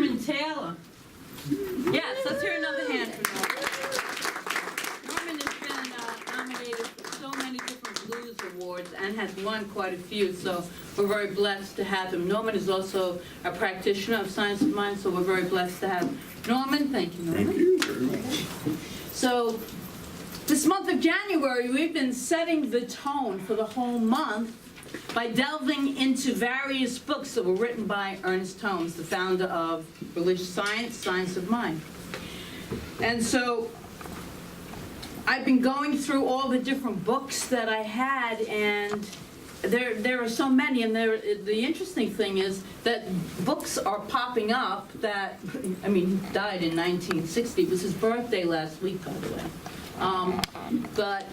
Norman Taylor. Yes, let's hear another hand for Norman. Norman has been nominated for so many different blues awards and has won quite a few, so we're very blessed to have him. Norman is also a practitioner of science of mind, so we're very blessed to have him. Norman, thank you, Norman. Thank you very much. So, this month of January, we've been setting the tone for the whole month by delving into various books that were written by Ernest Holmes, the founder of religious science, Science of Mind. And so I've been going through all the different books that I had, and there are so many, and the interesting thing is that books are popping up that, I mean, he died in 1960. It was his birthday last week, by the way. But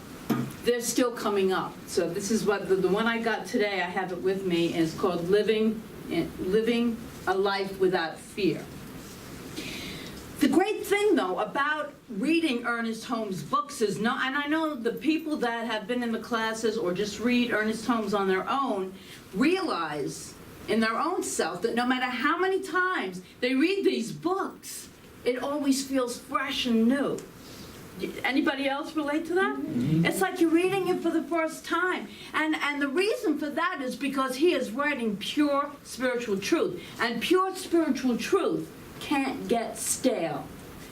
they're still coming up. So this is what, the one I got today, I have it with me, is called Living a Life Without Fear. The great thing, though, about reading Ernest Holmes' books is, and I know the people that have been in the classes or just read Ernest Holmes on their own realize in their own self that no matter how many times they read these books, it always feels fresh and new. Anybody else relate to that? Mm-hmm. It's like you're reading it for the first time. And the reason for that is because he is writing pure spiritual truth. And pure spiritual truth can't get stale.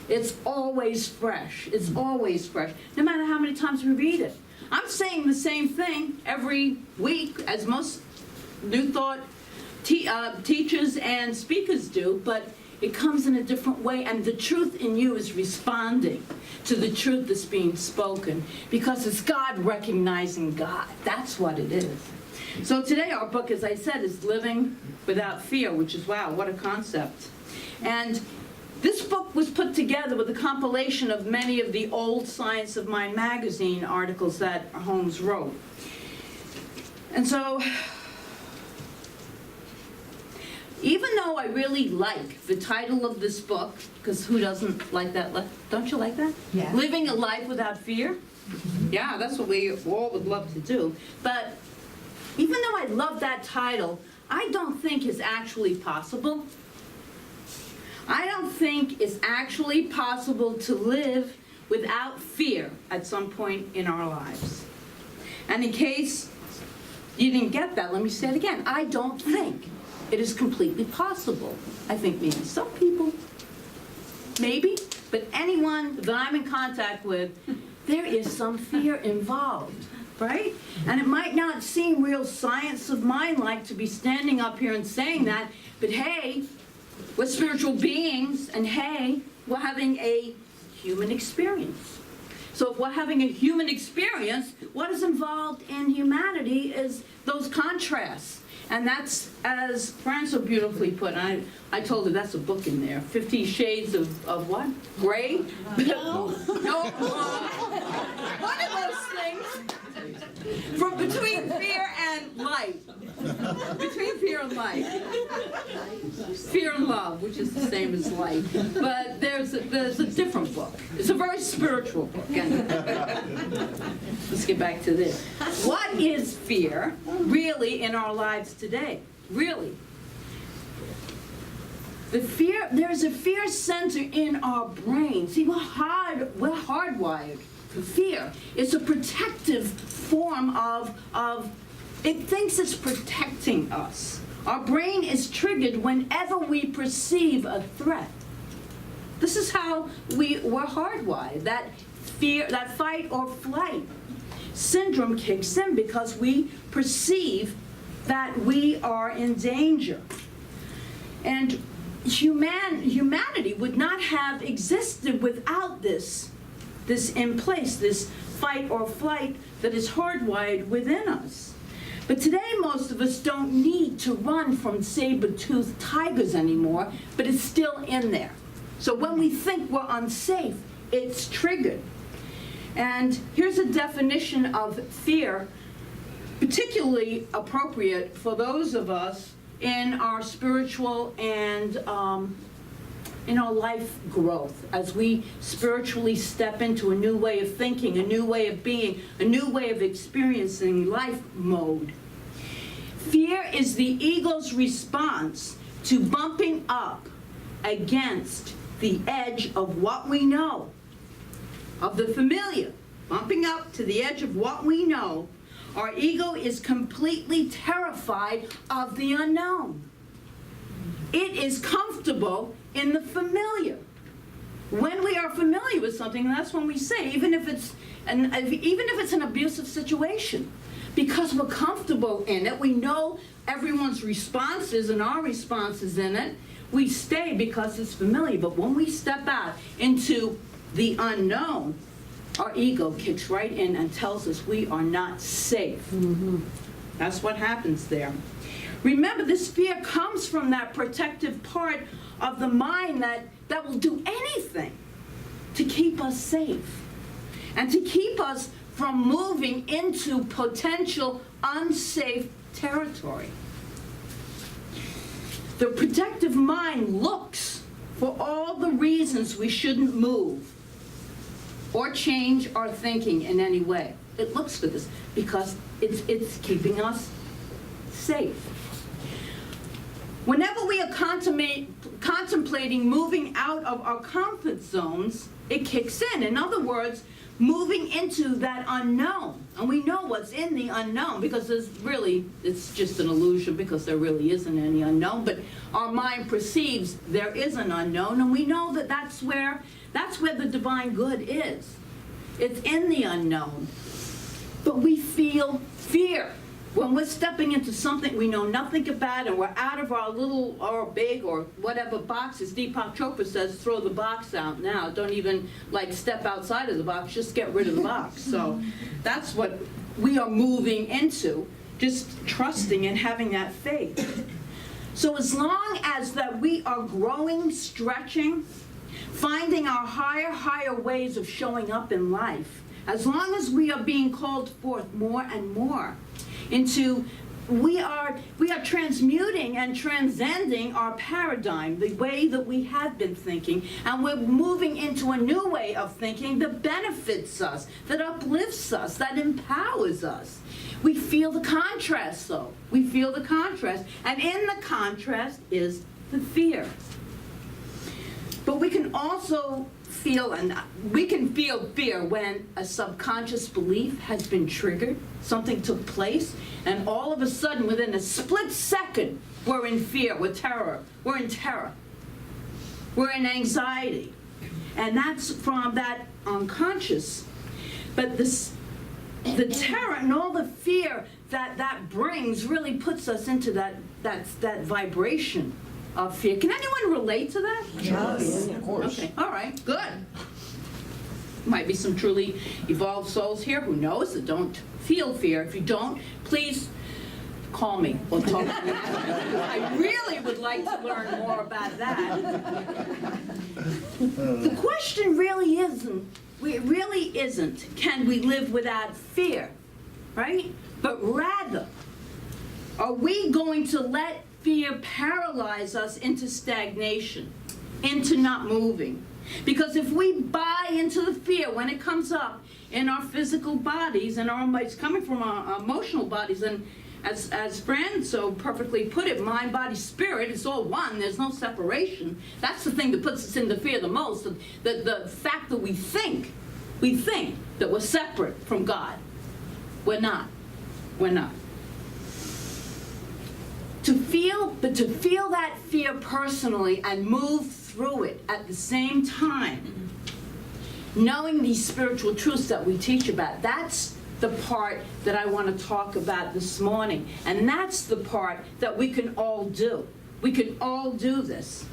It's always fresh. It's always fresh, no matter how many times we read it. I'm saying the same thing every week, as most New Thought teachers and speakers do, but it comes in a different way, and the truth in you is responding to the truth that's being spoken, because it's God recognizing God. That's what it is. So today our book, as I said, is Living Without Fear, which is, wow, what a concept. And this book was put together with a compilation of many of the old Science of Mind magazine articles that Holmes wrote. And so, even though I really like the title of this book, because who doesn't like that? Don't you like that? Yeah. Living a Life Without Fear? Yeah, that's what we all would love to do. But even though I love that title, I don't think it's actually possible. I don't think it's actually possible to live without fear at some point in our lives. And in case you didn't get that, let me say it again. I don't think it is completely possible. I think maybe some people, maybe, but anyone that I'm in contact with, there is some fear involved, right? And it might not seem real science of mind-like to be standing up here and saying that, but hey, we're spiritual beings, and hey, we're having a human experience. So if we're having a human experience, what is involved in humanity is those contrasts. And that's, as Fran so beautifully put, I told her that's a book in there, 50 Shades of what? Gray? No. No, one of those things. From between fear and light. Between fear and light. Fear and love, which is the same as light. But there's a different book. It's a very spiritual book. Let's get back to this. What is fear really in our lives today? Really? There's a fear center in our brain. See, we're hardwired for fear. It's a protective form of it thinks it's protecting us. Our brain is triggered whenever we perceive a threat. This is how we're hardwired. That fear, that fight or flight syndrome kicks in because we perceive that we are in danger. And humanity would not have existed without this in place, this fight or flight that is hardwired within us. But today, most of us don't need to run from saber-toothed tigers anymore, but it's still in there. So when we think we're unsafe, it's triggered. And here's a definition of fear, particularly appropriate for those of us in our spiritual and in our life growth, as we spiritually step into a new way of thinking, a new way of being, a new way of experiencing life mode. Fear is the ego's response to bumping up against the edge of what we know, of the familiar, bumping up to the edge of what we know, our ego is completely terrified of the unknown. It is comfortable in the familiar. When we are familiar with something, that's when we say, even if it's an abusive situation, because we're comfortable in it, we know everyone's responses and our responses in it, we stay because it's familiar. But when we step out into the unknown, our ego kicks right in and tells us we are not safe. That's what happens there. Remember, this fear comes from that protective part of the mind that will do anything to keep us safe and to keep us from moving into potential unsafe territory. The protective mind looks for all the reasons we shouldn't move or change our thinking in any way. It looks for this because it's keeping us safe. Whenever we are contemplating moving out of our comfort zones, it kicks in. In other words, moving into that unknown. And we know what's in the unknown because it's just an illusion because there really isn't any unknown. But our mind perceives there is an unknown, and we know that that's where the divine good is. It's in the unknown. But we feel fear. When we're stepping into something we know nothing about and we're out of our little or big or whatever boxes, Deepak Chopra says, throw the box out now. Don't even step outside of the box, just get rid of the box. So that's what we are moving into, just trusting and having that faith. So as long as that we are growing, stretching, finding our higher ways of showing up in life, as long as we are being called forth more and more, we are transmuting and transcending our paradigm, the way that we have been thinking, and we're moving into a new way of thinking that benefits us, that uplifts us, that empowers us. We feel the contrast, though. We feel the contrast, and in the contrast is the fear. But we can also feel fear when a subconscious belief has been triggered, something took place, and all of a sudden, within a split second, we're in fear, we're in terror, we're in anxiety. And that's from that unconscious. But the terror and all the fear that brings really puts us into that vibration of fear. Can anyone relate to that? Yes, of course. Okay, all right, good. Might be some truly evolved souls here, who knows, that don't feel fear. If you don't, please call me or talk to me. I really would like to learn more about that. The question really isn't, can we live without fear, right? But rather, are we going to let fear paralyze us into stagnation, into not moving? Because if we buy into the fear when it comes up in our physical bodies, and it's coming from our emotional bodies, and as Fran so perfectly put it, mind, body, spirit, it's all one, there's no separation. That's the thing that puts us into fear the most, the fact that we think that we're separate from God. We're not. To feel that fear personally and move through it at the same time, knowing these spiritual truths that we teach about, that's the part that I want to talk about this morning. And that's the part that we can all do. We can all do this.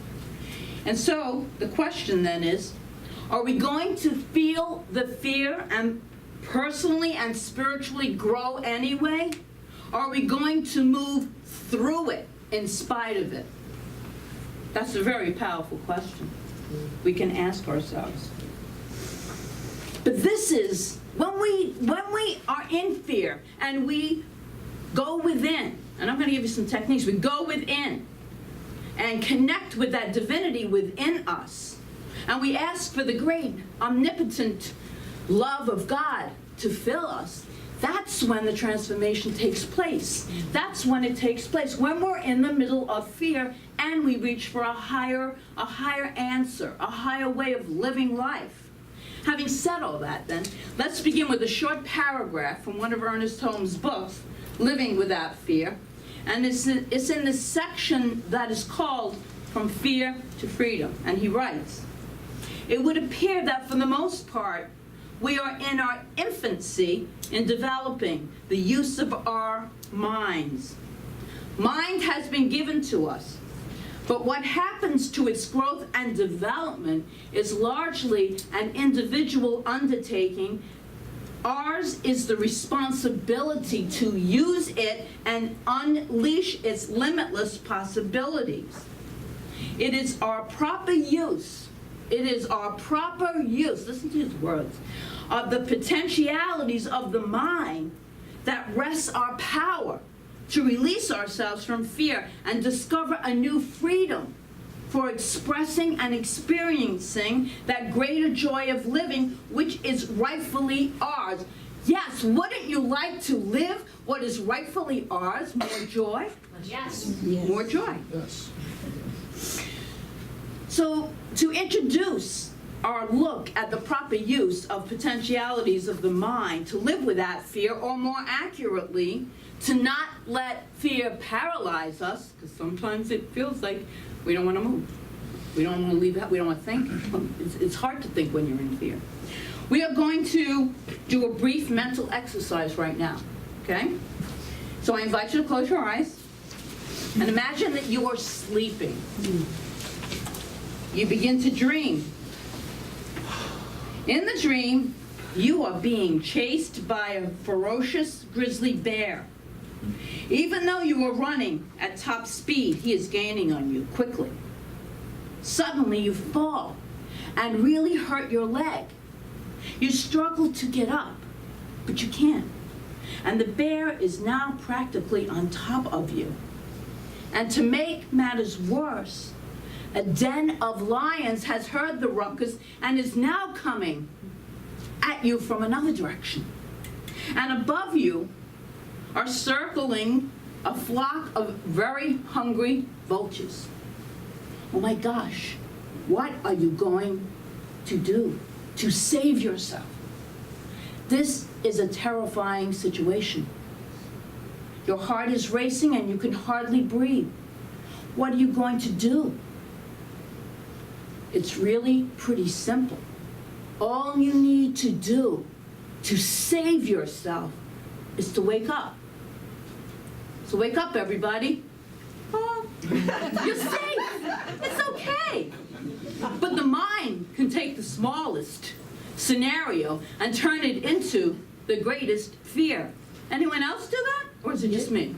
And so the question then is, are we going to feel the fear and personally and spiritually grow anyway? Are we going to move through it in spite of it? That's a very powerful question we can ask ourselves. But this is when we are in fear and we go within, and I'm going to give you some techniques. We go within and connect with that divinity within us, and we ask for the great omnipotent love of God to fill us. That's when the transformation takes place. That's when it takes place, when we're in the middle of fear and we reach for a higher answer, a higher way of living life. Having said all that, then, let's begin with a short paragraph from one of Ernest Holmes' books, Living Without Fear. And it's in this section that is called From Fear to Freedom. And he writes, "It would appear that for the most part, we are in our infancy in developing the use of our minds. Mind has been given to us, but what happens to its growth and development is largely an individual undertaking. Ours is the responsibility to use it and unleash its limitless possibilities. It is our proper use, listen to his words, of the potentialities of the mind that rests our power to release ourselves from fear and discover a new freedom for expressing and experiencing that greater joy of living which is rightfully ours." Yes, wouldn't you like to live what is rightfully ours? More joy? Yes. More joy. Yes. So, to introduce our look at the proper use of potentialities of the mind to live without fear, or more accurately, to not let fear paralyze us, because sometimes it feels like we don't want to move. We don't want to leave out. We don't want to think. It's hard to think when you're in fear. We are going to do a brief mental exercise right now, okay? So I invite you to close your eyes and imagine that you are sleeping. You begin to dream. In the dream, you are being chased by a ferocious grizzly bear. Even though you are running at top speed, he is gaining on you quickly. Suddenly you fall and really hurt your leg. You struggle to get up, but you can't. And the bear is now practically on top of you. And to make matters worse, a den of lions has heard the ruckus and is now coming at you from another direction. And above you are circling a flock of very hungry vultures. Oh my gosh, what are you going to do to save yourself? This is a terrifying situation. Your heart is racing and you can hardly breathe. What are you going to do? It's really pretty simple. All you need to do to save yourself is to wake up. So wake up, everybody. Oh, you're safe. It's okay. But the mind can take the smallest scenario and turn it into the greatest fear. Anyone else do that? Or is it just me?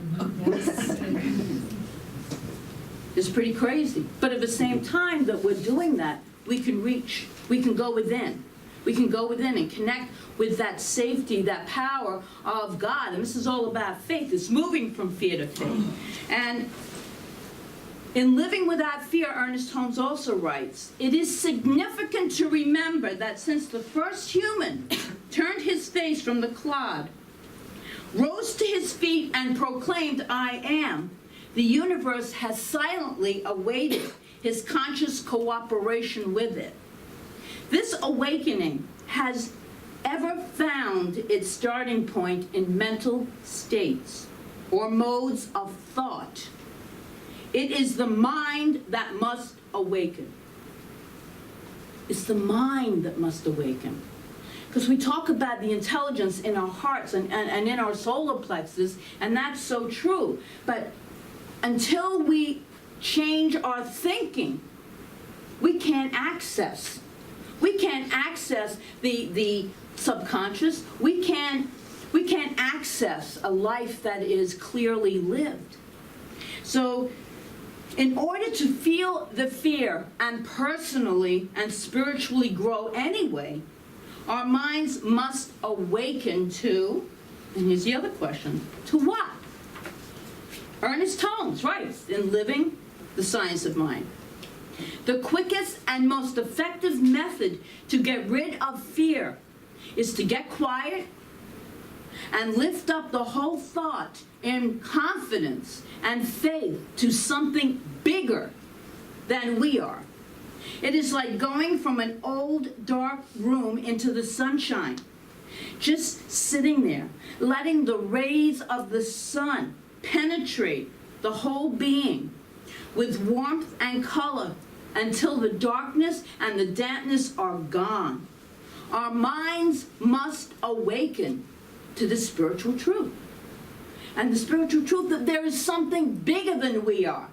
It's pretty crazy. But at the same time that we're doing that, we can go within. We can go within and connect with that safety, that power of God. And this is all about faith. It's moving from fear to faith. And in Living Without Fear, Ernest Holmes also writes, "It is significant to remember that since the first human turned his face from the clod, rose to his feet and proclaimed, 'I am,' the universe has silently awaited his conscious cooperation with it. This awakening has ever found its starting point in mental states or modes of thought. It is the mind that must awaken." It's the mind that must awaken. Because we talk about the intelligence in our hearts and in our solar plexus, and that's so true. But until we change our thinking, we can't access the subconscious. We can't access a life that is clearly lived. So in order to feel the fear and personally and spiritually grow anyway, our minds must awaken to, and here's the other question, to what? Ernest Holmes writes in Living the Science of Mind, "The quickest and most effective method to get rid of fear is to get quiet and lift up the whole thought in confidence and faith to something bigger than we are. It is like going from an old dark room into the sunshine. Just sitting there, letting the rays of the sun penetrate the whole being with warmth and color until the darkness and the dampness are gone. Our minds must awaken to the spiritual truth. And the spiritual truth that there is something bigger than we are.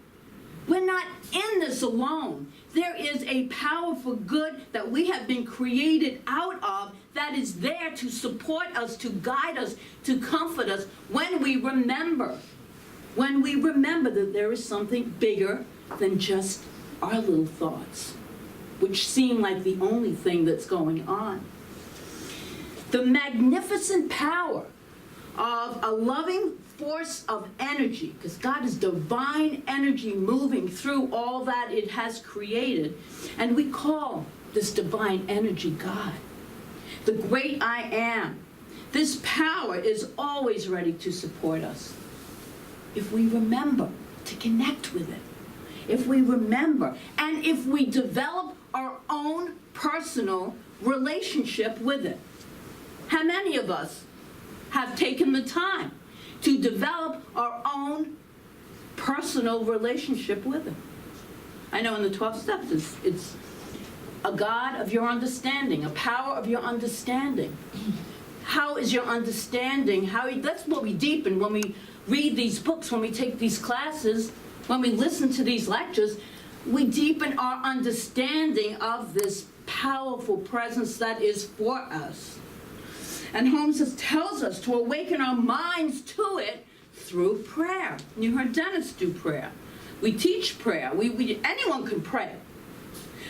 We're not in this alone. There is a powerful good that we have been created out of that is there to support us, to guide us, to comfort us when we remember. When we remember that there is something bigger than just our little thoughts, which seem like the only thing that's going on. The magnificent power of a loving force of energy, because God is divine energy moving through all that it has created, and we call this divine energy God, the great I am. This power is always ready to support us if we remember to connect with it, if we remember, and if we develop our own personal relationship with it. How many of us have taken the time to develop our own personal relationship with it? I know in the 12 steps it's a God of your understanding, a power of your understanding. How is your understanding? That's what we deepen when we read these books, when we take these classes, when we listen to these lectures. We deepen our understanding of this powerful presence that is for us. And Holmes tells us to awaken our minds to it through prayer. You heard Dennis do prayer. We teach prayer. Anyone can pray.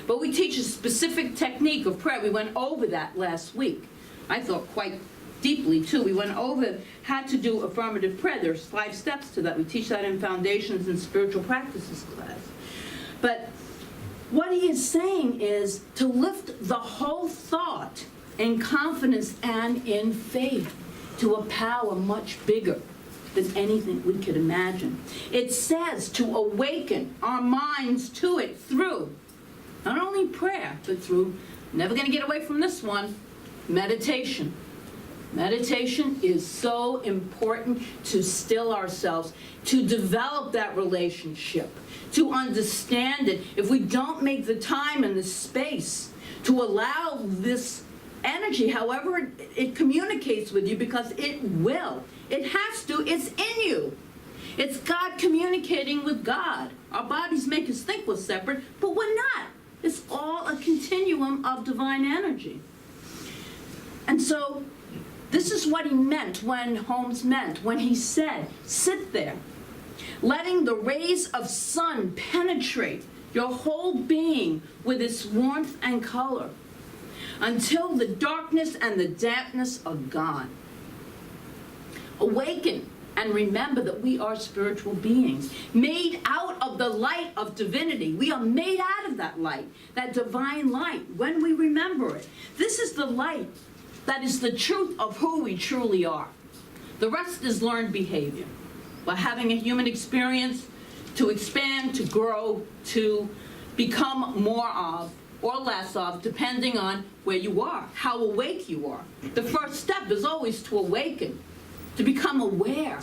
But we teach a specific technique of prayer. We went over that last week. I thought quite deeply, too. We went over how to do affirmative prayer. There's 5 steps to that. We teach that in Foundations and Spiritual Practices class. But what he is saying is to lift the whole thought in confidence and in faith to a power much bigger than anything we could imagine. It says to awaken our minds to it through not only prayer, but through, never going to get away from this one, meditation. Meditation is so important to still ourselves, to develop that relationship, to understand it. If we don't make the time and the space to allow this energy, however it communicates with you, because it will. It has to. It's in you. It's God communicating with God. Our bodies make us think we're separate, but we're not. It's all a continuum of divine energy. And so this is what he meant when Holmes meant when he said, sit there, letting the rays of sun penetrate your whole being with its warmth and color, until the darkness and the dampness are gone. Awaken and remember that we are spiritual beings, made out of the light of divinity. We are made out of that light, that divine light, when we remember it. This is the light that is the truth of who we truly are. The rest is learned behavior. By having a human experience to expand, to grow, to become more of, or less of, depending on where you are, how awake you are. The first step is always to awaken, to become aware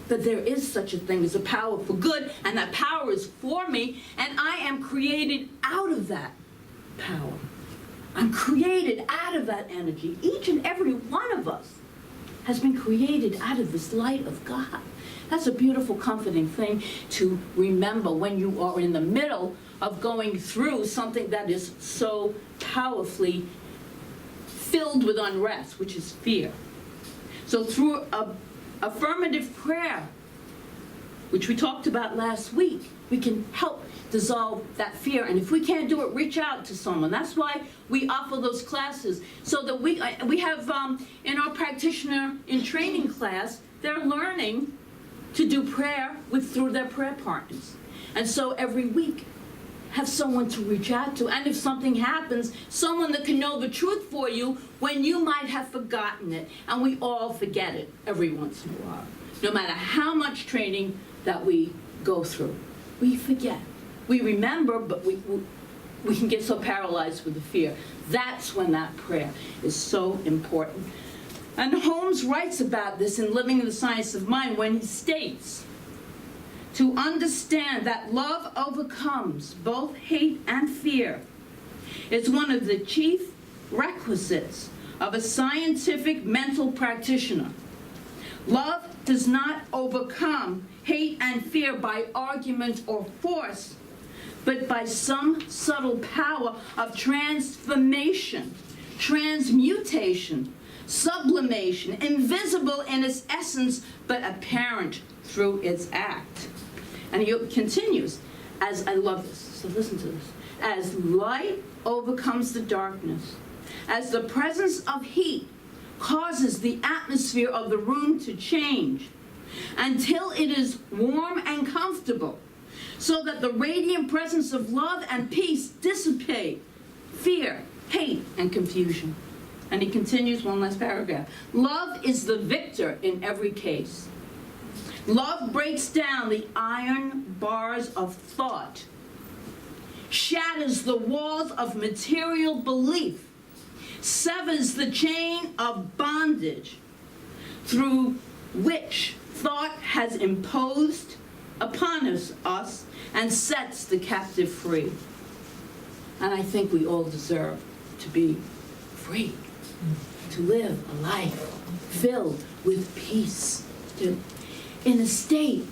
that there is such a thing as a power for good, and that power is for me, and I am created out of that power. I'm created out of that energy. Each and every one of us has been created out of this light of God. That's a beautiful, comforting thing to remember when you are in the middle of going through something that is so powerfully filled with unrest, which is fear. So through affirmative prayer, which we talked about last week, we can help dissolve that fear. And if we can't do it, reach out to someone. That's why we offer those classes, so that we have in our practitioner in training class, they're learning to do prayer through their prayer partners. And so every week have someone to reach out to. And if something happens, someone that can know the truth for you when you might have forgotten it. And we all forget it every once in a while. No matter how much training that we go through, we forget. We remember, but we can get so paralyzed with the fear. That's when that prayer is so important. And Holmes writes about this in Living the Science of Mind when he states, to understand that love overcomes both hate and fear is one of the chief requisites of a scientific mental practitioner. Love does not overcome hate and fear by argument or force, but by some subtle power of transformation, transmutation, sublimation, invisible in its essence, but apparent through its act. And he continues, as I love this, so listen to this. As light overcomes the darkness, as the presence of heat causes the atmosphere of the room to change until it is warm and comfortable, so that the radiant presence of love and peace dissipate fear, hate, and confusion. And he continues, one last paragraph. Love is the victor in every case. Love breaks down the iron bars of thought, shatters the walls of material belief, severs the chain of bondage through which thought has imposed upon us and sets the captive free. And I think we all deserve to be free, to live a life filled with peace, in a state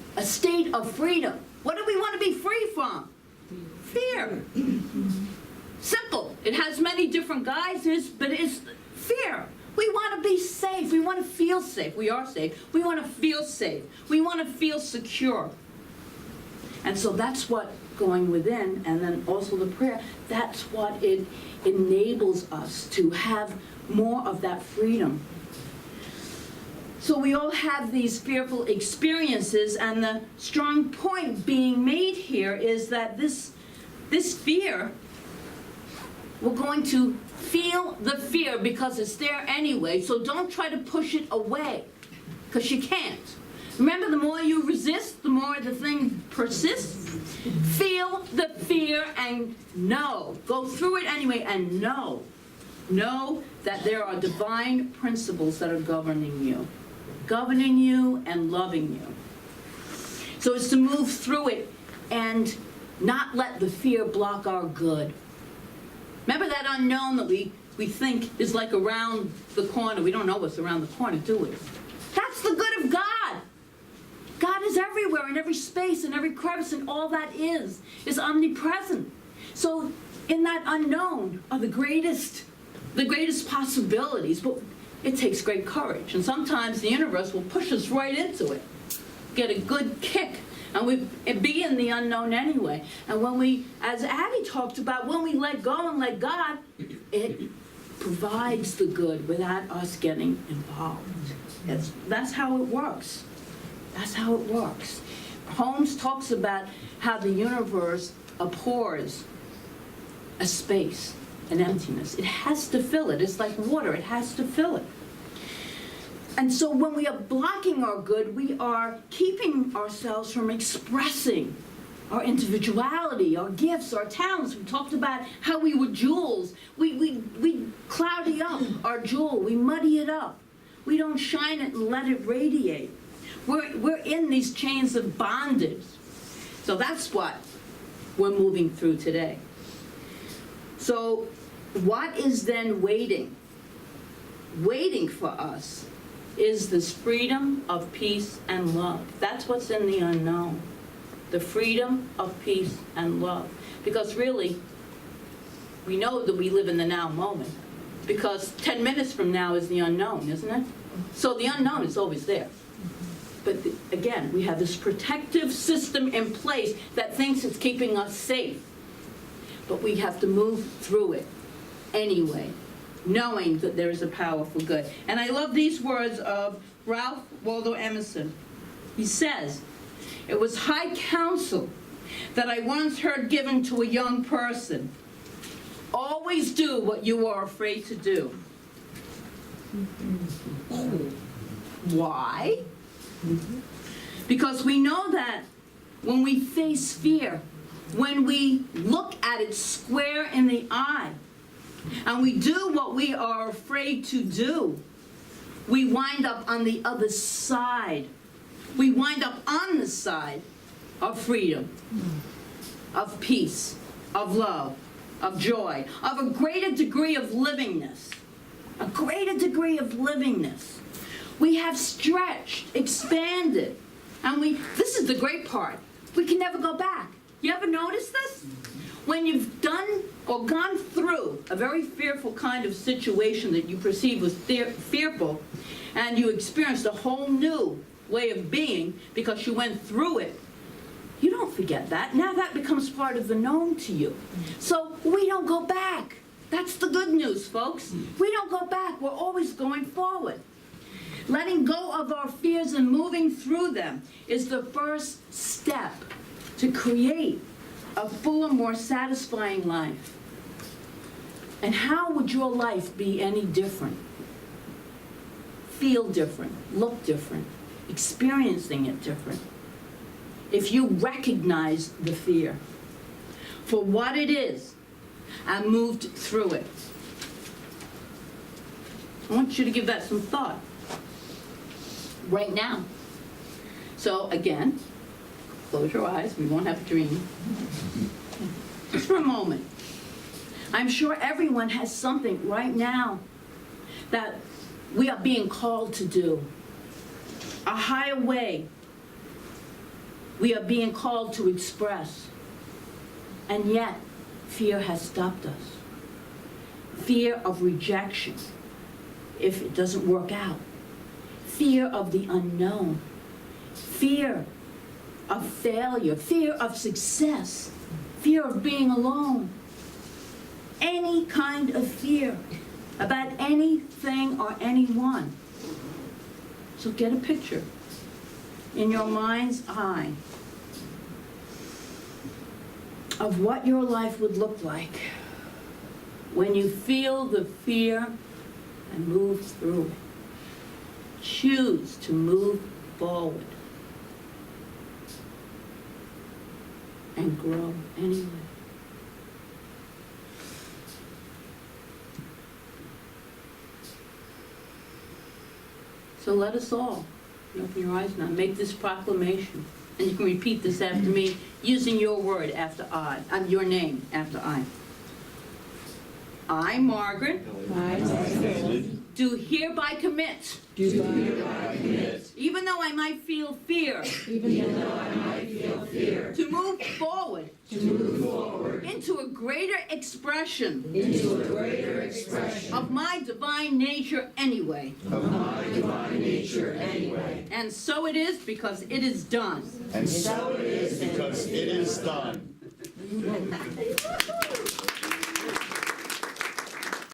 of freedom. What do we want to be free from? Fear. Simple. It has many different guises, but it's fear. We want to be safe. We want to feel safe. We are safe. We want to feel safe. We want to feel secure. And so that's what going within, and then also the prayer, that's what it enables us to have more of that freedom. So we all have these fearful experiences, and the strong point being made here is that this fear, we're going to feel the fear because it's there anyway, so don't try to push it away, because you can't. Remember, the more you resist, the more the thing persists. Feel the fear and know. Go through it anyway and know. Know that there are divine principles that are governing you and loving you. So it's to move through it and not let the fear block our good. Remember that unknown that we think is like around the corner. We don't know what's around the corner, do we? That's the good of God. God is everywhere, in every space, in every crevice, and all that is omnipresent. So in that unknown are the greatest possibilities, but it takes great courage. And sometimes the universe will push us right into it, get a good kick, and we be in the unknown anyway. And when we, as Addie talked about, when we let go and let God, it provides the good without us getting involved. That's how it works. That's how it works. Holmes talks about how the universe abhors a space, an emptiness. It has to fill it. It's like water. It has to fill it. And so when we are blocking our good, we are keeping ourselves from expressing our individuality, our gifts, our talents. We talked about how we were jewels. We cloudy up our jewel. We muddy it up. We don't shine it and let it radiate. We're in these chains of bondage. So that's what we're moving through today. So what is then waiting? Waiting for us is this freedom of peace and love. That's what's in the unknown. The freedom of peace and love. Because really, we know that we live in the now moment. Because 10 minutes from now is the unknown, isn't it? So the unknown is always there. But again, we have this protective system in place that thinks it's keeping us safe. But we have to move through it anyway, knowing that there is a power for good. And I love these words of Ralph Waldo Emerson. He says, "It was high counsel that I once heard given to a young person. Always do what you are afraid to do. Why? Because we know that when we face fear, when we look at it square in the eye, and we do what we are afraid to do, we wind up on the other side. We wind up on the side of freedom, of peace, of love, of joy, of a greater degree of livingness. A greater degree of livingness. We have stretched, expanded, and this is the great part, we can never go back. You ever notice this? When you've done or gone through a very fearful kind of situation that you perceive was fearful, and you experienced a whole new way of being because you went through it, you don't forget that. Now that becomes part of the known to you. So we don't go back. That's the good news, folks. We don't go back. We're always going forward. Letting go of our fears and moving through them is the first step to create a fuller, more satisfying life. And how would your life be any different? Feel different, look different, experiencing it different, if you recognize the fear for what it is and moved through it. I want you to give that some thought right now. So again, close your eyes. We won't have a dream. Just for a moment. I'm sure everyone has something right now that we are being called to do. A higher way we are being called to express. And yet, fear has stopped us. Fear of rejection if it doesn't work out. Fear of the unknown. Fear of failure. Fear of success. Fear of being alone. Any kind of fear about anything or anyone. So get a picture in your mind's eye of what your life would look like when you feel the fear and move through it. Choose to move forward and grow anyway. So let us all, open your eyes now, make this proclamation. And you can repeat this after me using your word after I, your name after I. I, Margaret, do hereby commit, even though I might feel fear, to move forward, into a greater expression, of my divine nature anyway. And so it is because it is done. And so it is because it is done.